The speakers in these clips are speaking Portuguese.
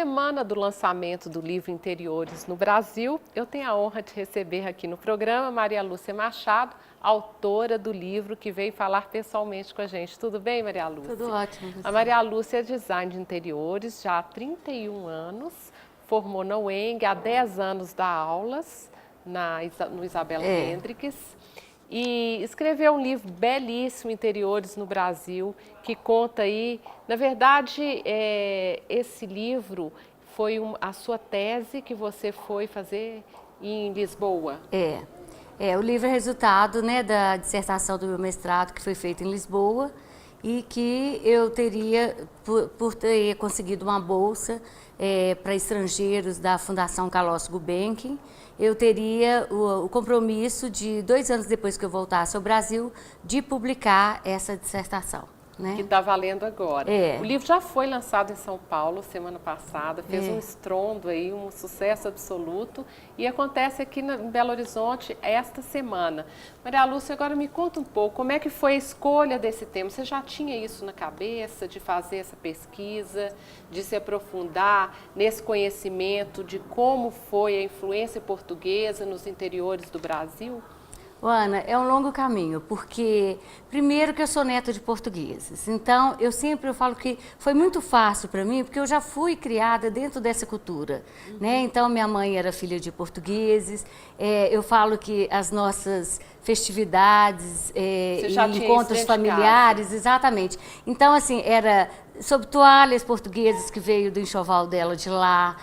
semana do lançamento do livro Interiores no Brasil, eu tenho a honra de receber aqui no programa Maria Lúcia Machado, autora do livro que veio falar pessoalmente com a gente. Tudo bem, Maria Lúcia? Tudo ótimo. Você. A Maria Lúcia é design de interiores já há 31 anos, formou na UENG, há 10 anos dá aulas no Isabel Hendricks. E escreveu um livro belíssimo, Interiores no Brasil, que conta aí, na verdade, esse livro foi a sua tese que você foi fazer em Lisboa. O livro é resultado, né, da dissertação do meu mestrado que foi feito em Lisboa e que eu teria, por ter conseguido uma bolsa para estrangeiros da Fundação Carlos Gulbenkian, eu teria o compromisso de 2 anos depois que eu voltasse ao Brasil, de publicar essa dissertação. Né? Que está valendo agora. O livro já foi lançado em São Paulo semana passada, fez um estrondo aí, um sucesso absoluto, e acontece aqui em Belo Horizonte esta semana. Maria Lúcia, agora me conta um pouco, como é que foi a escolha desse tema? Você já tinha isso na cabeça, de fazer essa pesquisa, de se aprofundar nesse conhecimento de como foi a influência portuguesa nos interiores do Brasil? Ana, é um longo caminho, porque primeiro que eu sou neta de portugueses, então eu falo que foi muito fácil para mim, porque eu já fui criada dentro dessa cultura, né? Então minha mãe era filha de portugueses, eu falo que as nossas festividades e encontros familiares, exatamente. Então assim, era sob toalhas portuguesas que veio do enxoval dela de lá,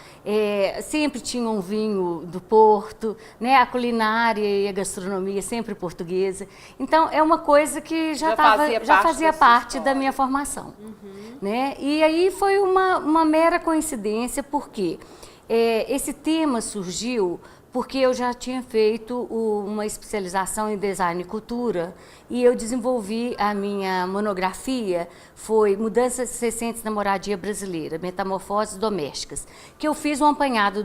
sempre tinha um vinho do Porto, né? A culinária e a gastronomia sempre portuguesa. Então é uma coisa que já fazia parte da minha formação. Né? E aí foi uma mera coincidência, porque esse tema surgiu porque eu já tinha feito uma especialização em design e cultura e eu desenvolvi a minha monografia, foi Mudanças Recentes na Moradia Brasileira, Metamorfoses Domésticas, que eu fiz um apanhado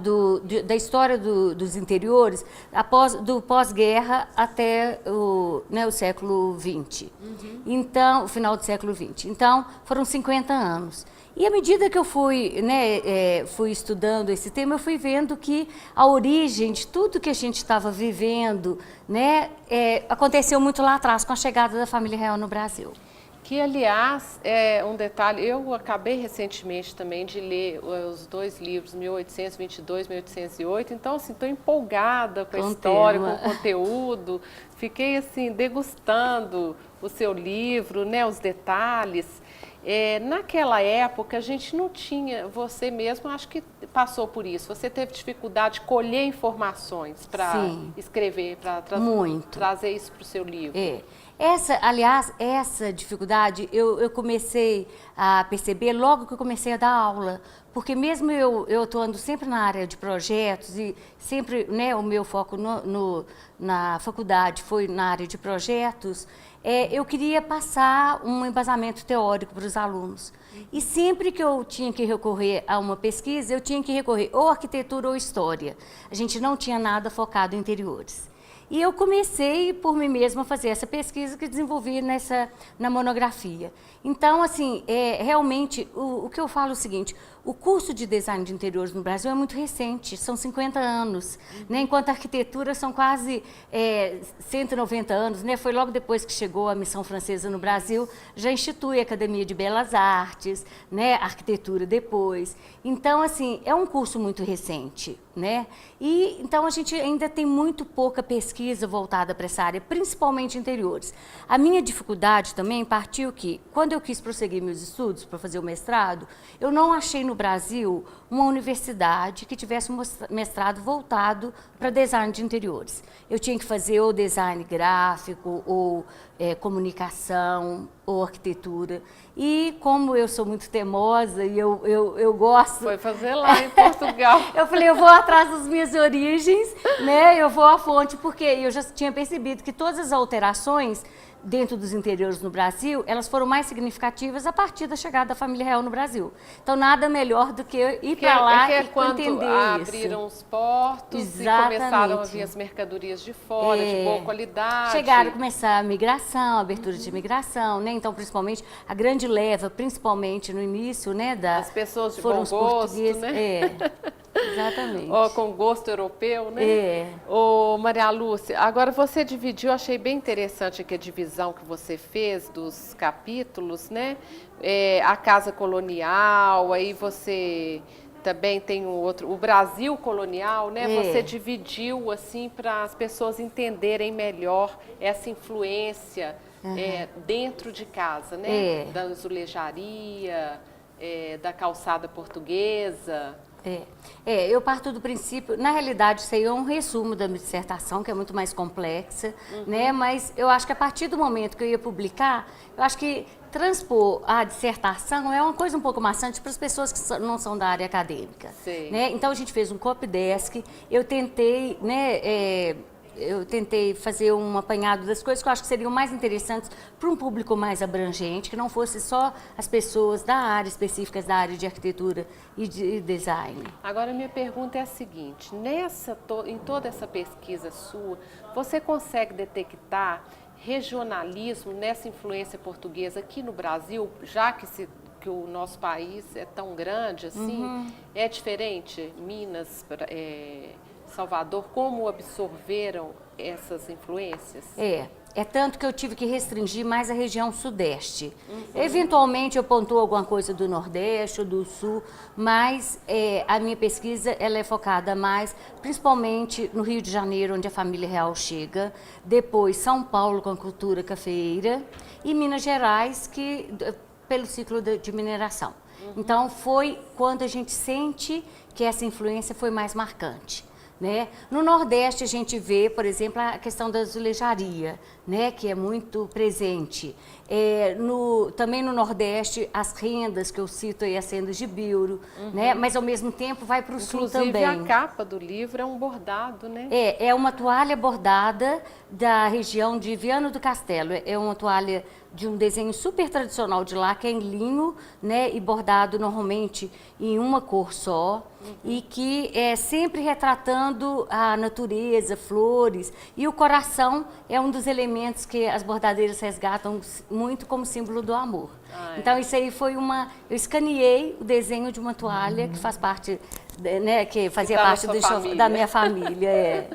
da história dos interiores do pós-guerra até o século XX, então, o final do século XX. Então, foram 50 anos. E à medida que eu fui estudando esse tema, eu fui vendo que a origem de tudo que a gente estava vivendo, né, aconteceu muito lá atrás, com a chegada da família real no Brasil. Que, aliás, é um detalhe, eu acabei recentemente também de ler os 2 livros, 1822 e 1808, então, assim, estou empolgada com a história, com o conteúdo, fiquei, assim, degustando o seu livro, né, os detalhes. Naquela época, a gente não tinha, você mesmo acho que passou por isso, você teve dificuldade de colher informações para escrever, para trazer isso para o seu livro. Essa dificuldade eu comecei a perceber logo que eu comecei a dar aula, porque mesmo eu atuando sempre na área de projetos e sempre, né, o meu foco na faculdade foi na área de projetos, eu queria passar um embasamento teórico para os alunos. E sempre que eu tinha que recorrer a uma pesquisa, eu tinha que recorrer ou arquitetura ou história. A gente não tinha nada focado em interiores. E eu comecei por mim mesma a fazer essa pesquisa que desenvolvi na monografia. Então, assim, realmente, o que eu falo é o seguinte, o curso de design de interiores no Brasil é muito recente, são 50 anos, né? Enquanto a arquitetura são quase 190 anos, né? Foi logo depois que chegou a missão francesa no Brasil, já institui a Academia de Belas Artes, né? Arquitetura depois. Então, assim, é um curso muito recente, né? E então a gente ainda tem muito pouca pesquisa voltada para essa área, principalmente interiores. A minha dificuldade também partiu que, quando eu quis prosseguir meus estudos para fazer o mestrado, eu não achei no Brasil uma universidade que tivesse um mestrado voltado para design de interiores. Eu tinha que fazer ou design gráfico, ou comunicação, ou arquitetura. E como eu sou muito teimosa e eu gosto... Foi fazer lá em Portugal. Eu falei, eu vou atrás das minhas origens, né? Eu vou à fonte, porque eu já tinha percebido que todas as alterações dentro dos interiores no Brasil, elas foram mais significativas a partir da chegada da família real no Brasil. Então, nada melhor do que ir para lá e quando entender abriram os portos Exatamente. E começaram a vir as mercadorias de fora, de boa qualidade. Chegaram a começar a migração, a abertura de imigração, né? Então, principalmente, a grande leva, principalmente no início, né? As pessoas de foram bom os gosto, né? Exatamente. Com gosto europeu, né? Ô, Maria Lúcia, agora você dividiu, achei bem interessante aqui a divisão que você fez dos capítulos, né? A Casa Colonial, aí você também tem o Brasil Colonial, né? Você dividiu, assim, para as pessoas entenderem melhor essa influência dentro de casa, né? Da azulejaria, da calçada portuguesa. Eu parto do princípio, na realidade, isso aí é um resumo da minha dissertação, que é muito mais complexa, né? Mas eu acho que a partir do momento que eu ia publicar, eu acho que transpor a dissertação é uma coisa um pouco maçante para as pessoas que não são da área acadêmica. Né? Então, a gente fez um copydesk, eu tentei, né, fazer um apanhado das coisas que eu acho que seriam mais interessantes para um público mais abrangente, que não fosse só as pessoas da área específicas da área de arquitetura e de design. Agora, minha pergunta é a seguinte, em toda essa pesquisa sua, você consegue detectar regionalismo nessa influência portuguesa aqui no Brasil, já que o nosso país é tão grande assim? É diferente? Minas, Salvador, como absorveram essas influências? É tanto que eu tive que restringir mais a região sudeste. Eventualmente eu pontuo alguma coisa do Nordeste ou do Sul, mas a minha pesquisa ela é focada mais, principalmente no Rio de Janeiro, onde a família real chega, depois São Paulo com a cultura cafeeira e Minas Gerais, pelo ciclo de mineração. Então foi quando a gente sente que essa influência foi mais marcante. Né? No Nordeste a gente vê, por exemplo, a questão da azulejaria, né? Que é muito presente. Também no Nordeste, as rendas que eu cito aí, as rendas de Bilro, né? Mas ao mesmo tempo vai para o Sul também. Inclusive a capa do livro é um bordado, né? É uma toalha bordada da região de Viana do Castelo. É uma toalha de um desenho super tradicional de lá, que é em linho, né, e bordado normalmente em uma cor só, e que é sempre retratando a natureza, flores, e o coração é um dos elementos que as bordadeiras resgatam muito como símbolo do amor. Então isso aí foi eu escaneei o desenho de uma toalha que faz parte, né, que fazia parte da minha família.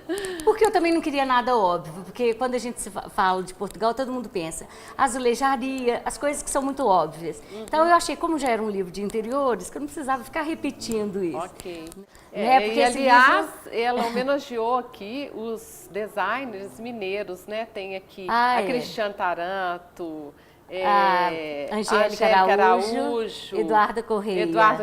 Porque eu também não queria nada óbvio, porque quando a gente fala de Portugal, todo mundo pensa azulejaria, as coisas que são muito óbvias. Então eu achei, como já era um livro de interiores, que eu não precisava ficar repetindo isso. Ok. Né? E aliás, ela homenageou aqui os designers mineiros, né? Tem aqui a Cristiane Taranto, a Angélica Araújo, Eduarda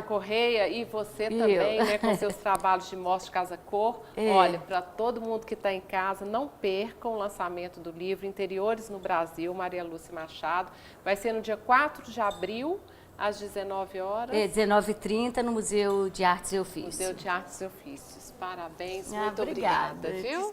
Correia e você também, né, com seus trabalhos de mostra de Casa Cor. Olha, para todo mundo que está em casa, não percam o lançamento do livro Interiores no Brasil, Maria Lúcia Machado. Vai ser no dia 4 de abril, às 19 horas. 19h30, no Museu de Artes e Ofícios. Museu de Artes e Ofícios. Parabéns, muito obrigada, viu?